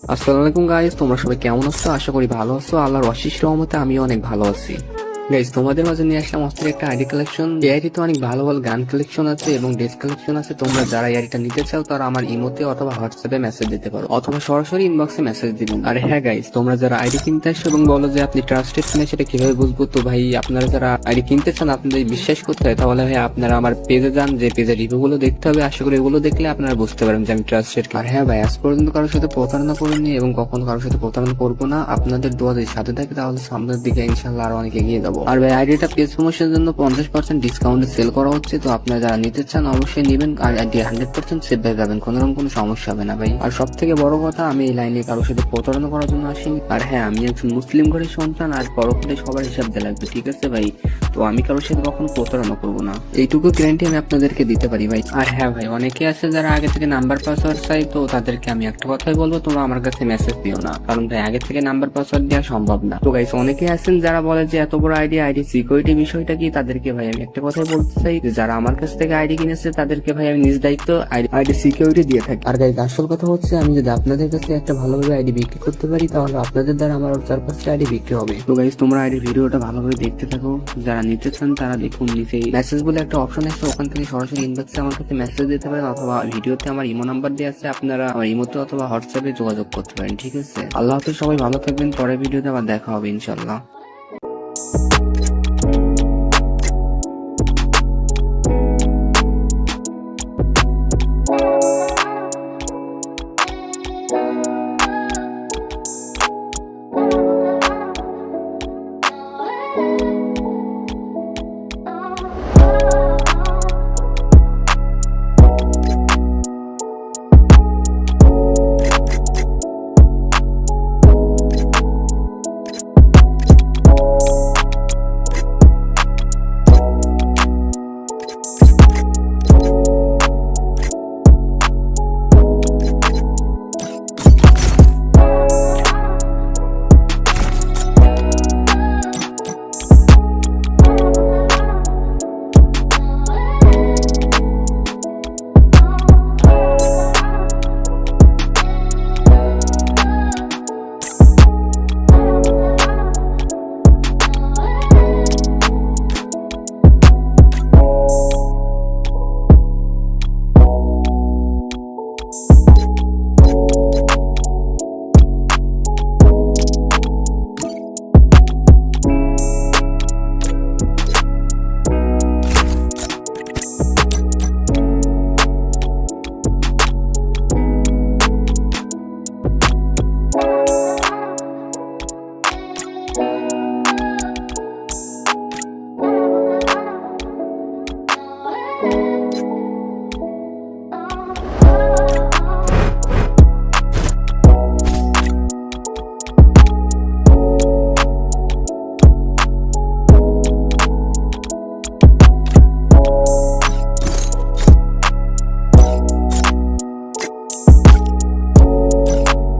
আসসালামু আলাইকুম গাইস, তোমরা সবাই কেমন আছো? আশা করি ভালো আছো। আল্লাহর অশেষ রহমতে আমিও অনেক ভালো আছি। গাইস, তোমাদের মাঝে নিয়ে আসলাম অস্থির একটা আইডি কালেকশন। এই আইডিতে অনেক ভালো ভালো গান কালেকশন আছে এবং ড্রেস কালেকশন আছে। তোমরা যারা এই আইডিটা নিতে চাও তারা আমার ইমোতে অথবা হোয়াটসঅ্যাপে মেসেজ দিতে পারো অথবা সরাসরি ইনবক্সে মেসেজ দিবেন। আর হ্যাঁ গাইস, তোমরা যারা আইডি কিনতে আসছো এবং বলো যে আপনি ট্রাস্টেড কিনা সেটা কিভাবে বুঝবো? তো ভাই, আপনারা যারা আইডি কিনতে চান, আপনাদের বিশ্বাস করতে হয়, তাহলে ভাই আপনারা আমার পেজে যান, যে পেজের রিভিউ গুলো দেখতে হবে। আশা করি এগুলো দেখলে আপনারা বুঝতে পারেন যে আমি ট্রাস্টেড। আর হ্যাঁ ভাই, আজ পর্যন্ত কারোর সাথে প্রতারণা করিনি এবং কখনো কারোর সাথে প্রতারণা করবো না। আপনাদের দোয়া যদি সাথে থাকে তাহলে সামনের দিকে ইনশাল্লাহ আরো অনেক এগিয়ে যাবো। আর ভাই, আইডিটা পেজ প্রমোশনের জন্য 50% ডিসকাউন্টে সেল করা হচ্ছে। তো আপনারা যারা নিতে চান অবশ্যই নেবেন। আর আইডি 100% সেভ হয়ে যাবেন, কোনো সমস্যা হবে না ভাই। আর সব থেকে বড় কথা, আমি এই লাইনে কারোর সাথে প্রতারণা করার জন্য আসিনি। আর হ্যাঁ, আমি একজন মুসলিম ঘরের সন্তান, আর পরক্ষণে সবার হিসাব দিয়ে লাগবে, ঠিক আছে ভাই? তো আমি কারোর সাথে কখনো প্রতারণা করবো না, এইটুকু গ্যারান্টি আমি আপনাদেরকে দিতে পারি ভাই। আর হ্যাঁ ভাই, অনেকে আছে যারা আগে থেকে নাম্বার পাসওয়ার্ড চাই, তো তাদেরকে আমি একটা কথাই বলবো, তোমরা আমার কাছে মেসেজ দিও না, কারণ ভাই আগে থেকে নাম্বার পাসওয়ার্ড দেওয়া সম্ভব না। তো গাইস, অনেকে আছেন যারা বলে যে এত বড় আইডি সিকিউরিটি বিষয়টা কি, তাদেরকে ভাই আমি একটা কথাই বলতে চাই, যে যারা আমার কাছ থেকে আইডি কিনেছে তাদেরকে ভাই আমি নিজ দায়িত্ব আইডি সিকিউরিটি দিয়ে থাকি। আর গাইস, আসল কথা হচ্ছে, আমি যদি আপনাদের কাছে একটা ভালোভাবে আইডি বিক্রি করতে পারি, তাহলে আপনাদের দ্বারা আমার 4-5টা আইডি বিক্রি হবে। তো গাইস, তোমরা আইডি ভিডিওটা ভালোভাবে দেখতে থাকো। যারা নিতে চান তারা দেখুন, নিচেই মেসেজ বলে একটা অপশন আছে, ওখান থেকে সরাসরি ইনবক্সে আমার কাছে মেসেজ দিতে পারেন, অথবা ভিডিওতে আমার ইমো নাম্বার দেওয়া আছে, আপনারা আমার ইমোতে অথবা হোয়াটসঅ্যাপে যোগাযোগ করতে পারেন, ঠিক আছে? আল্লাহ হাফেজ, সবাই ভালো থাকবেন। পরের ভিডিওতে আবার দেখা হবে ইনশাল্লাহ।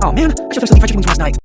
Oh man, I should have something fried chicken wings last night.